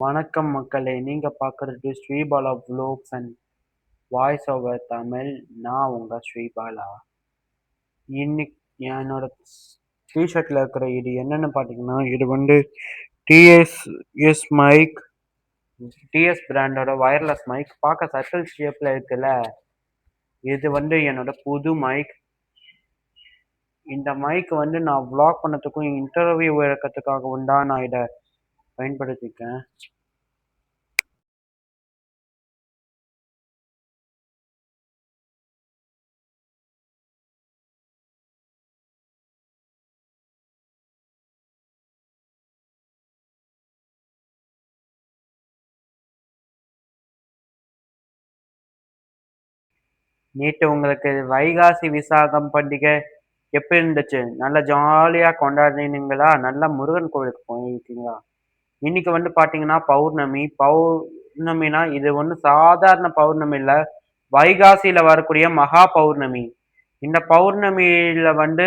வணக்கம் மக்களே! நீங்க பார்க்குறது Sribala vlogs and voice over Tamil. நான் உங்க ஸ்ரீபாலா. இன்னைக்கு என்னோட டீ-ஷர்ட்ல இருக்கிற இது என்னன்னு பார்த்தீங்கன்னா, இது வந்து டிஎஸ் மைக். டிஎஸ் பிராண்டோட வயர்லெஸ் மைக். பார்க்க சர்க்கிள் ஷேப்ல இருக்குல்ல, இது வந்து என்னோட புது மைக். இந்த மைக் வந்து நான் வ்ளாக் பண்ணதுக்கும், இன்டர்வியூ எடுக்கிறதுக்காகவும் தான் நான் இதை பயன்படுத்தியிருக்கேன். நேற்று உங்களுக்கு வைகாசி விசாகம் பண்டிகை எப்படி இருந்துச்சு? நல்லா ஜாலியா கொண்டாடினீங்களா? நல்லா முருகன் கோவிலுக்கு போயிருக்கீங்களா? இன்னைக்கு வந்து பார்த்தீங்கன்னா பௌர்ணமி. பௌர்ணமினா இது ஒண்ணும் சாதாரண பௌர்ணமி இல்ல. வைகாசியில வரக்கூடிய மகா பௌர்ணமி. இந்த பௌர்ணமியில வந்து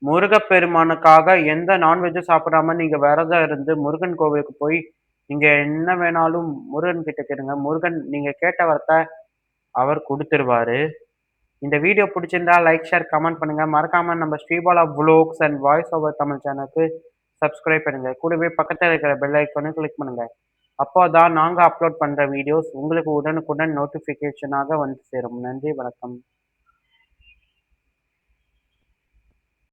முருகப்பெருமானுக்காக எந்த நான்வெஜ்ஜும் சாப்பிடாம நீங்க விரதம் இருந்து முருகன் கோவிலுக்கு போய் நீங்க என்ன வேணாலும் முருகன் கிட்ட கேளுங்க. முருகன் நீங்க கேட்ட வரத்த அவர் குடுத்துருவாரு. இந்த வீடியோ பிடிச்சிருந்தா லைக், ஷேர், கமெண்ட் பண்ணுங்க. மறக்காம நம்ம Sribala vlogs and voice over Tamil சேனலுக்கு சப்ஸ்கிரைப் பண்ணுங்க. கூடவே பக்கத்துல இருக்கிற பெல் ஐகானை கிளிக் பண்ணுங்க. அப்போதான் நாங்க அப்லோட் பண்ற வீடியோஸ் உங்களுக்கு உடனுக்குடன் நோட்டிஃபிகேஷனாக வந்து சேரும். நன்றி, வணக்கம்.